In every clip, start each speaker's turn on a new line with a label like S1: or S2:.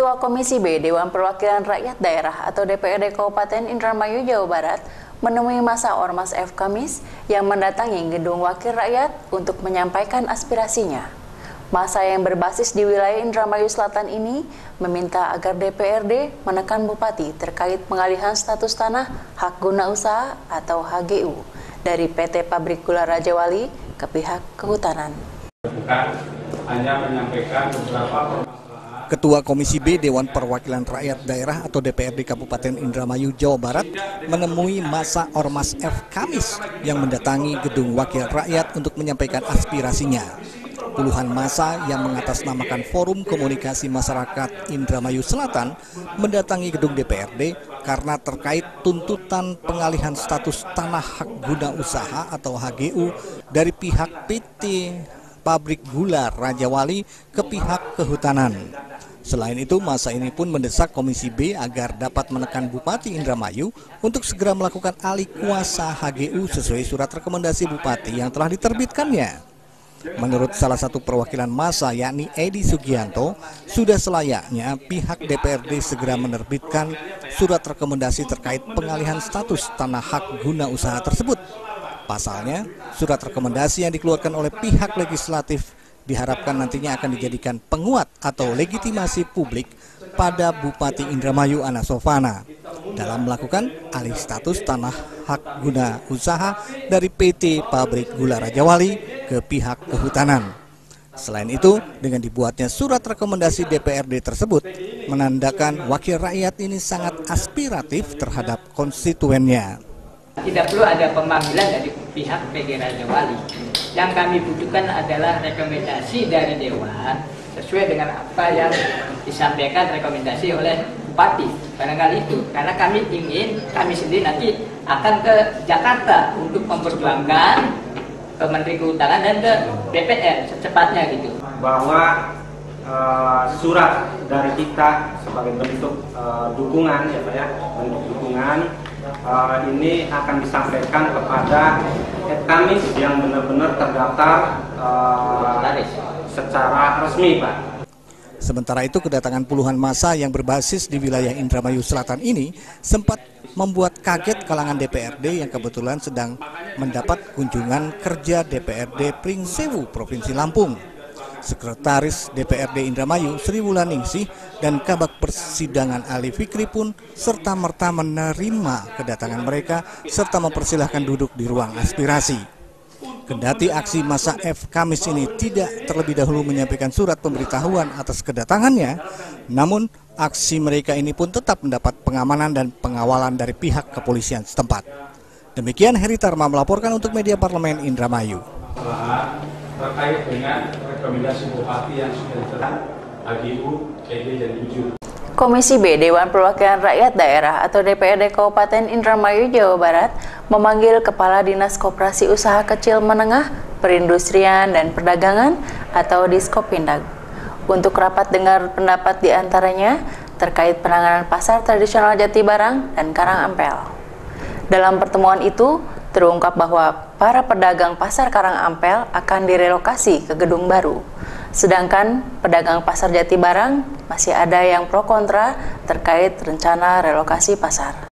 S1: Ketua Komisi B Dewan Perwakilan Rakyat Daerah atau DPRD Kabupaten Indramayu, Jawa Barat menemui massa Ormas F Kamis yang mendatangi Gedung Wakil Rakyat untuk menyampaikan aspirasinya. Massa yang berbasis di wilayah Indramayu Selatan ini meminta agar DPRD menekan Bupati terkait pengalihan status tanah hak guna usaha atau HGU dari PT Pabrik Gula Rajawali ke pihak kehutanan.
S2: Bukan hanya menyampaikan beberapa
S3: Ketua Komisi B Dewan Perwakilan Rakyat Daerah atau DPRD Kabupaten Indramayu, Jawa Barat menemui massa Ormas F Kamis yang mendatangi Gedung Wakil Rakyat untuk menyampaikan aspirasinya. Puluhan massa yang mengatasnamakan Forum Komunikasi Masyarakat Indramayu Selatan mendatangi gedung DPRD karena terkait tuntutan pengalihan status tanah hak guna usaha atau HGU dari pihak PT Pabrik Gula Rajawali ke pihak kehutanan. Selain itu, massa ini pun mendesak Komisi B agar dapat menekan Bupati Indramayu untuk segera melakukan alih kuasa HGU sesuai surat rekomendasi Bupati yang telah diterbitkannya. Menurut salah satu perwakilan massa yakni Edi Sugianto, sudah selayaknya pihak DPRD segera menerbitkan surat rekomendasi terkait pengalihan status tanah hak guna usaha tersebut. Pasalnya, surat rekomendasi yang dikeluarkan oleh pihak legislatif diharapkan nantinya akan dijadikan penguat atau legitimasi publik pada Bupati Indramayu Ana Sofana dalam melakukan alih status tanah hak guna usaha dari PT Pabrik Gula Rajawali ke pihak kehutanan. Selain itu, dengan dibuatnya surat rekomendasi DPRD tersebut menandakan wakil rakyat ini sangat aspiratif terhadap konstituennya.
S4: Tidak perlu ada pemanggilan dari pihak PG Rajawali. Yang kami butuhkan adalah rekomendasi dari Dewan sesuai dengan apa yang disampaikan rekomendasi oleh Bupati. Barangkali itu, karena kami ingin, kami sendiri nanti akan ke Jakarta untuk memperjuangkan ke Menteri Kehutanan dan ke DPR secepatnya gitu.
S2: Bahwa surat dari kita sebagai bentuk dukungan, ya Pak ya, bentuk dukungan ini akan disampaikan kepada Kamis yang benar-benar terdaftar secara resmi, Pak.
S3: Sementara itu, kedatangan puluhan massa yang berbasis di wilayah Indramayu Selatan ini sempat membuat kaget kalangan DPRD yang kebetulan sedang mendapat kunjungan kerja DPRD Pringsewu, Provinsi Lampung. Sekretaris DPRD Indramayu Sri Wulandari dan Kabag Persidangan Ali Fikri pun serta-merta menerima kedatangan mereka serta mempersilahkan duduk di ruang aspirasi. Kendati aksi massa F Kamis ini tidak terlebih dahulu menyampaikan surat pemberitahuan atas kedatangannya, namun aksi mereka ini pun tetap mendapat pengamanan dan pengawalan dari pihak kepolisian setempat. Demikian Heri Tarma melaporkan untuk Media Parlemen Indramayu.
S2: Terkait dengan rekomendasi Bupati yang sudah diterang HGU, PG dan UJU.
S1: Komisi B Dewan Perwakilan Rakyat Daerah atau DPRD Kabupaten Indramayu, Jawa Barat memanggil Kepala Dinas Koperasi Usaha Kecil Menengah, Perindustrian dan Perdagangan atau Diskopindag untuk rapat dengar pendapat diantaranya terkait penanganan pasar tradisional Jatibarang dan Karangampel. Dalam pertemuan itu, terungkap bahwa para pedagang pasar Karangampel akan direlokasi ke gedung baru. Sedangkan pedagang pasar Jatibarang masih ada yang pro kontra terkait rencana relokasi pasar.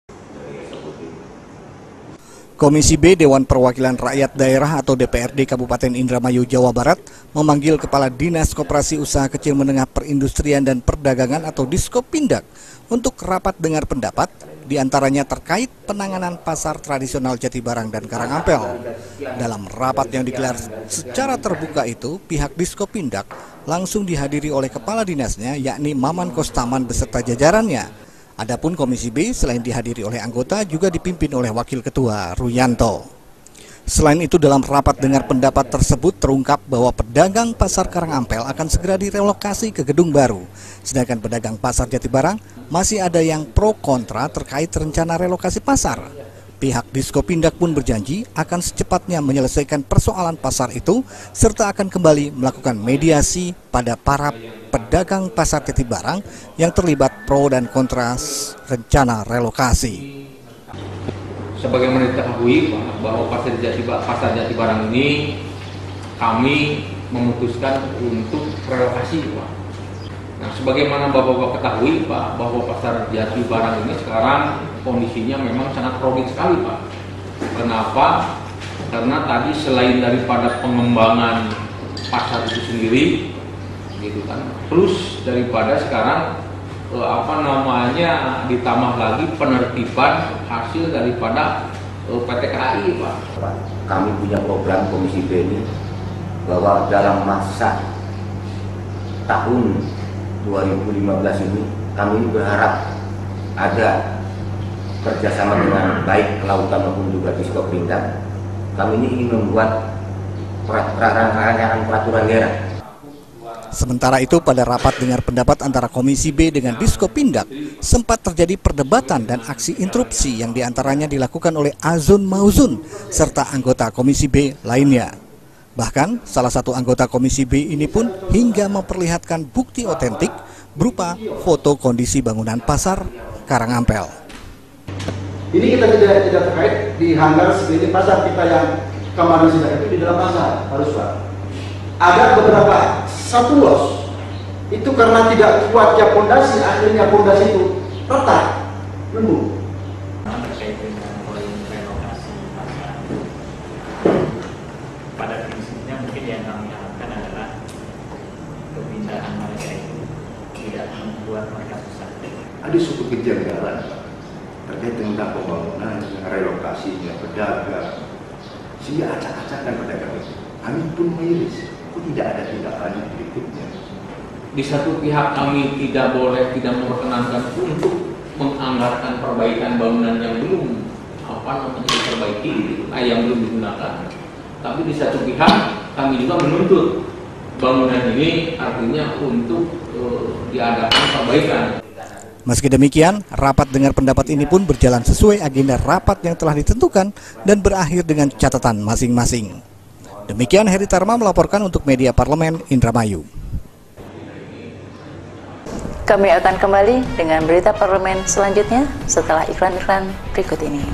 S3: Komisi B Dewan Perwakilan Rakyat Daerah atau DPRD Kabupaten Indramayu, Jawa Barat memanggil Kepala Dinas Koperasi Usaha Kecil Menengah Perindustrian dan Perdagangan atau Diskopindag untuk rapat dengar pendapat diantaranya terkait penanganan pasar tradisional Jatibarang dan Karangampel. Dalam rapat yang digelar secara terbuka itu, pihak Diskopindag langsung dihadiri oleh kepala dinasnya yakni Maman Kostaman beserta jajarannya. Adapun Komisi B selain dihadiri oleh anggota juga dipimpin oleh Wakil Ketua Ruyanto. Selain itu, dalam rapat dengar pendapat tersebut terungkap bahwa pedagang pasar Karangampel akan segera direlokasi ke gedung baru. Sedangkan pedagang pasar Jatibarang masih ada yang pro kontra terkait rencana relokasi pasar. Pihak Diskopindag pun berjanji akan secepatnya menyelesaikan persoalan pasar itu serta akan kembali melakukan mediasi pada para pedagang pasar Jatibarang yang terlibat pro dan kontra rencana relokasi.
S5: Sebagaimana diketahui bahwa pasar Jatibarang ini kami memutuskan untuk relokasi, Pak. Nah, sebagaimana Bapak-Bapak ketahui Pak, bahwa pasar Jati Barang ini sekarang kondisinya memang sangat kredit sekali Pak. Kenapa? Karena tadi selain daripada pengembangan pasar itu sendiri, gitu kan, plus daripada sekarang ditambah lagi penertiban hasil daripada PT KAI Pak.
S6: Kami punya program Komisi B ini bahwa dalam masa tahun 2015 ini kami berharap ada kerjasama dengan baik kelautan maupun juga Diskopindak. Kami ini ingin membuat rancangan peraturan daerah.
S3: Sementara itu, pada rapat dengar pendapat antara Komisi B dengan Diskopindak, sempat terjadi perdebatan dan aksi interupsi yang diantaranya dilakukan oleh Azun Mauzun serta anggota Komisi B lainnya. Bahkan, salah satu anggota Komisi B ini pun hingga memperlihatkan bukti otentik berupa foto kondisi bangunan pasar Karangampel.
S7: Ini kita tidak terkait di hanggar seperti pasar kita yang kemarin sudah itu di dalam pasar harus Pak. Ada beberapa satu los itu karena tidak kuatnya pondasi, akhirnya pondasi itu retak, lembut.
S8: Terkait dengan poin relokasi pasar, pada prinsipnya mungkin yang kami harapkan adalah pemindahan mereka itu tidak membuat mereka susah.
S9: Ada suatu kejanggalan terkait tentang pembangunan, relokasinya pedagang, sehingga acak-acakan pedagang itu. Kami pun miris. Kok tidak ada tindakan berikutnya?
S5: Di satu pihak kami tidak memperkenankan untuk menganggarkan perbaikan bangunan yang belum diperbaiki, yang belum digunakan. Tapi di satu pihak kami juga menuntut bangunan ini artinya untuk diadakan perbaikan.
S3: Meski demikian, rapat dengar pendapat ini pun berjalan sesuai agenda rapat yang telah ditentukan dan berakhir dengan catatan masing-masing. Demikian Heri Tarma melaporkan untuk Media Parlemen Indramayu.
S1: Kami akan kembali dengan berita parlemen selanjutnya setelah iklan-iklan berikut ini.